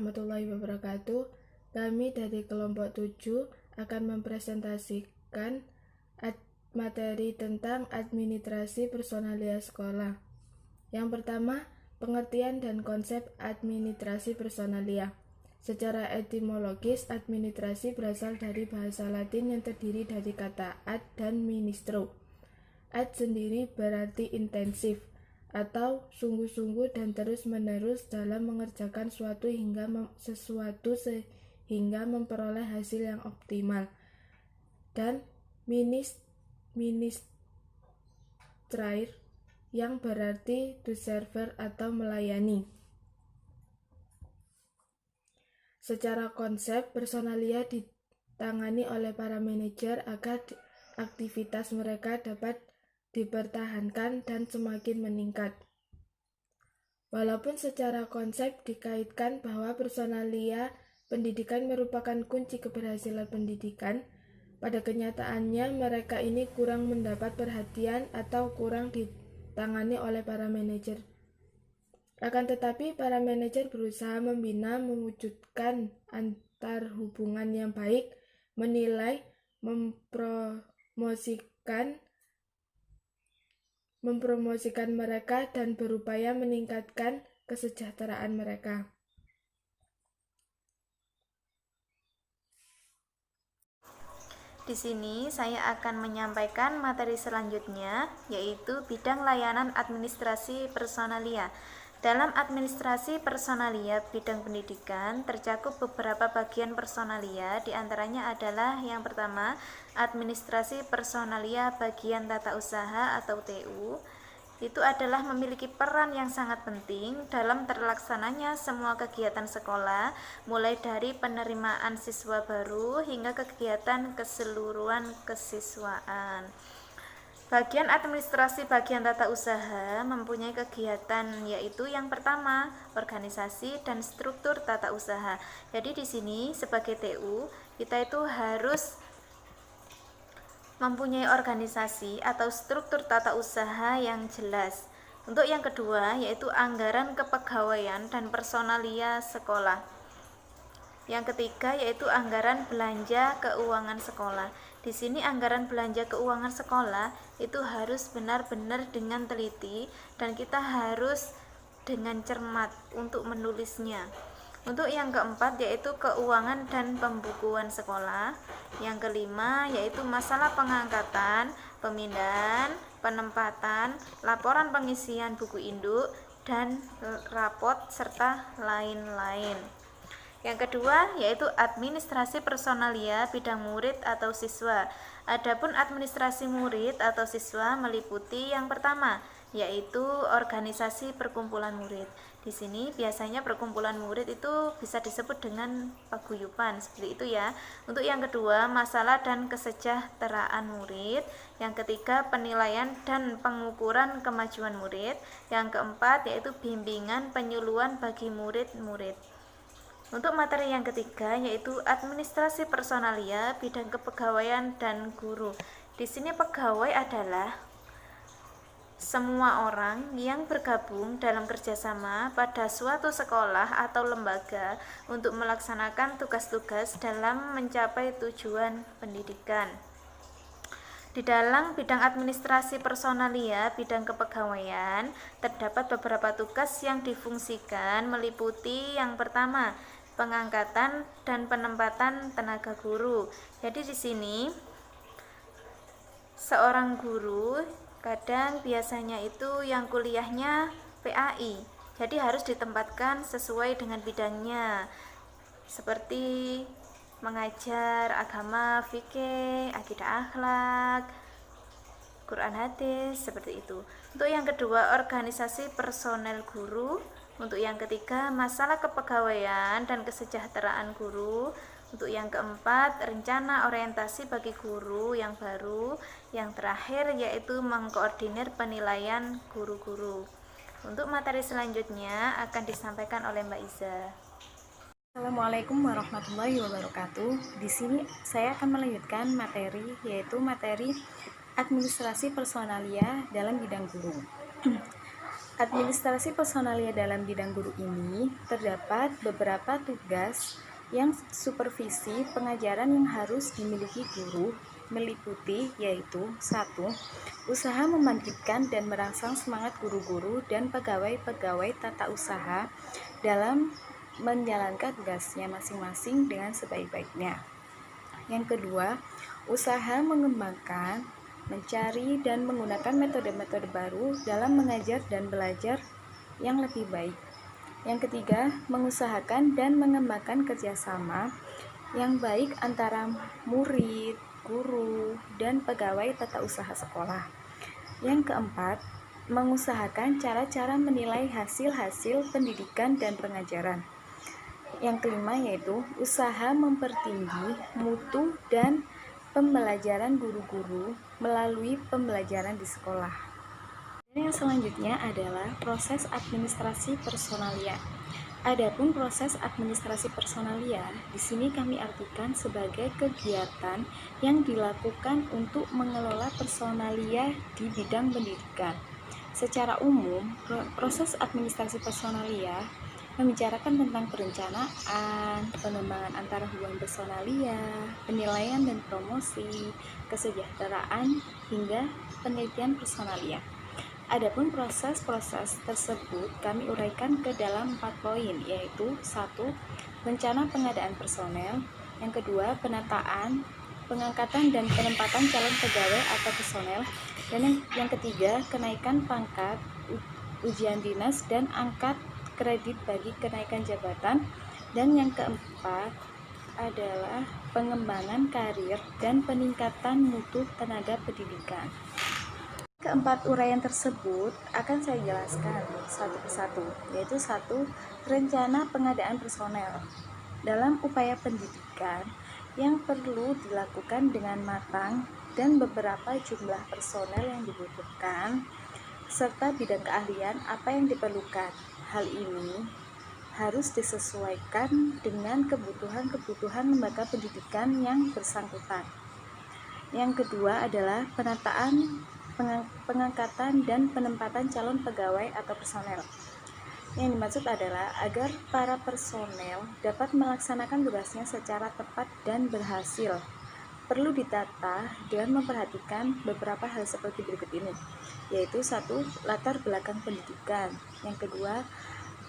warahmatullahi wabarakatuh. Kami dari kelompok 7 akan mempresentasikan materi tentang administrasi personalia sekolah. Yang pertama, pengertian dan konsep administrasi personalia. Secara etimologis, administrasi berasal dari bahasa Latin yang terdiri dari kata ad dan ministro. Ad sendiri berarti intensif atau sungguh-sungguh dan terus-menerus dalam mengerjakan sesuatu sehingga memperoleh hasil yang optimal. Dan ministrair yang berarti to serve atau melayani. Secara konsep, personalia ditangani oleh para manajer agar aktivitas mereka dapat dipertahankan dan semakin meningkat. Walaupun secara konsep dikaitkan bahwa personalia pendidikan merupakan kunci keberhasilan pendidikan, pada kenyataannya mereka ini kurang mendapat perhatian atau kurang ditangani oleh para manajer. Akan tetapi, para manajer berusaha membina, mewujudkan antar hubungan yang baik, menilai, mempromosikan mereka, dan berupaya meningkatkan kesejahteraan mereka. Di sini saya akan menyampaikan materi selanjutnya, yaitu bidang layanan administrasi personalia. Dalam administrasi personalia bidang pendidikan tercakup beberapa bagian personalia, diantaranya adalah yang pertama, administrasi personalia bagian tata usaha atau TU. Itu adalah memiliki peran yang sangat penting dalam terlaksananya semua kegiatan sekolah, mulai dari penerimaan siswa baru hingga kegiatan keseluruhan kesiswaan. Bagian administrasi bagian tata usaha mempunyai kegiatan, yaitu yang pertama, organisasi dan struktur tata usaha. Jadi di sini sebagai TU, kita itu harus mempunyai organisasi atau struktur tata usaha yang jelas. Untuk yang kedua, yaitu anggaran kepegawaian dan personalia sekolah. Yang ketiga, yaitu anggaran belanja keuangan sekolah. Di sini anggaran belanja keuangan sekolah itu harus benar-benar dengan teliti dan kita harus dengan cermat untuk menulisnya. Untuk yang keempat, yaitu keuangan dan pembukuan sekolah. Yang kelima, yaitu masalah pengangkatan, pemindahan, penempatan, laporan pengisian buku induk, dan rapot, serta lain-lain. Yang kedua, yaitu administrasi personalia bidang murid atau siswa. Adapun administrasi murid atau siswa meliputi yang pertama, yaitu organisasi perkumpulan murid. Di sini biasanya perkumpulan murid itu bisa disebut dengan paguyuban, seperti itu ya. Untuk yang kedua, masalah dan kesejahteraan murid. Yang ketiga, penilaian dan pengukuran kemajuan murid. Yang keempat, yaitu bimbingan penyuluhan bagi murid-murid. Untuk materi yang ketiga, yaitu administrasi personalia bidang kepegawaian dan guru. Di sini pegawai adalah semua orang yang bergabung dalam kerjasama pada suatu sekolah atau lembaga untuk melaksanakan tugas-tugas dalam mencapai tujuan pendidikan. Di dalam bidang administrasi personalia bidang kepegawaian terdapat beberapa tugas yang difungsikan, meliputi yang pertama, pengangkatan dan penempatan tenaga guru. Jadi di sini seorang guru kadang biasanya itu yang kuliahnya PAI, jadi harus ditempatkan sesuai dengan bidangnya, seperti mengajar agama, fikih, akidah akhlak, Quran hadis, seperti itu. Untuk yang kedua, organisasi personel guru. Untuk yang ketiga, masalah kepegawaian dan kesejahteraan guru. Untuk yang keempat, rencana orientasi bagi guru yang baru. Yang terakhir, yaitu mengkoordinir penilaian guru-guru. Untuk materi selanjutnya akan disampaikan oleh Mbak Iza. Assalamualaikum warahmatullahi wabarakatuh. Di sini saya akan melanjutkan materi, yaitu materi administrasi personalia dalam bidang guru. Administrasi personalia dalam bidang guru ini terdapat beberapa tugas yang supervisi pengajaran yang harus dimiliki guru, meliputi yaitu 1. Usaha membangkitkan dan merangsang semangat guru-guru dan pegawai-pegawai tata usaha dalam menjalankan tugasnya masing-masing dengan sebaik-baiknya. Yang kedua, usaha mengembangkan, mencari dan menggunakan metode-metode baru dalam mengajar dan belajar yang lebih baik. Yang ketiga, mengusahakan dan mengembangkan kerjasama yang baik antara murid, guru, dan pegawai tata usaha sekolah. Yang keempat, mengusahakan cara-cara menilai hasil-hasil pendidikan dan pengajaran. Yang kelima yaitu usaha mempertinggi mutu dan pembelajaran guru-guru melalui pembelajaran di sekolah. Dan yang selanjutnya adalah proses administrasi personalia. Adapun proses administrasi personalia, di sini kami artikan sebagai kegiatan yang dilakukan untuk mengelola personalia di bidang pendidikan. Secara umum, proses administrasi personalia membicarakan tentang perencanaan, pengembangan antara hubungan personalia, penilaian dan promosi, kesejahteraan, hingga penelitian personalia. Adapun proses-proses tersebut kami uraikan ke dalam 4 poin, yaitu 1. Rencana pengadaan personel. Yang kedua, penataan, pengangkatan dan penempatan calon pegawai atau personel. Dan yang ketiga, kenaikan pangkat, ujian dinas dan angkat kredit bagi kenaikan jabatan. Dan yang keempat adalah pengembangan karir dan peningkatan mutu tenaga pendidikan. Keempat uraian tersebut akan saya jelaskan satu persatu, yaitu 1. Rencana pengadaan personel. Dalam upaya pendidikan yang perlu dilakukan dengan matang dan beberapa jumlah personel yang dibutuhkan, serta bidang keahlian apa yang diperlukan. Hal ini harus disesuaikan dengan kebutuhan lembaga pendidikan yang bersangkutan. Yang kedua adalah penataan, pengangkatan dan penempatan calon pegawai atau personel. Yang dimaksud adalah agar para personel dapat melaksanakan tugasnya secara tepat dan berhasil. Perlu ditata dengan memperhatikan beberapa hal seperti berikut ini, yaitu 1. Latar belakang pendidikan. Yang kedua,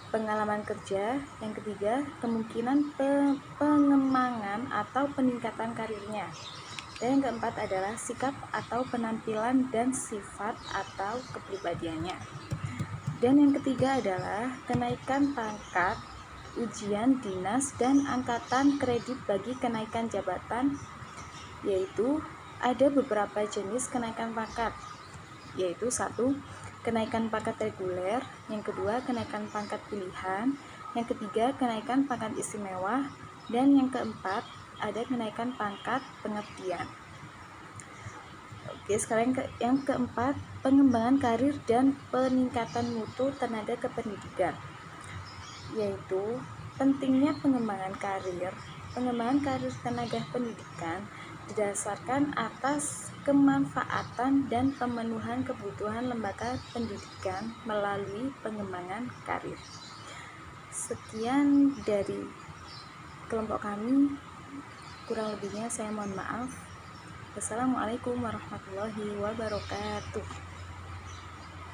pengalaman kerja. Yang ketiga, kemungkinan pengembangan atau peningkatan karirnya. Dan yang keempat adalah sikap atau penampilan dan sifat atau kepribadiannya. Dan yang ketiga adalah kenaikan pangkat, ujian dinas, dan angkatan kredit bagi kenaikan jabatan, yaitu ada beberapa jenis kenaikan pangkat, yaitu 1. Kenaikan pangkat reguler. Yang kedua, kenaikan pangkat pilihan. Yang ketiga, kenaikan pangkat istimewa. Dan yang keempat, ada kenaikan pangkat pengabdian. Oke, sekarang yang keempat, pengembangan karir dan peningkatan mutu tenaga kependidikan, yaitu pentingnya pengembangan karir tenaga pendidikan didasarkan atas kemanfaatan dan pemenuhan kebutuhan lembaga pendidikan melalui pengembangan karir. Sekian dari kelompok kami. Kurang lebihnya saya mohon maaf. Wassalamualaikum warahmatullahi wabarakatuh.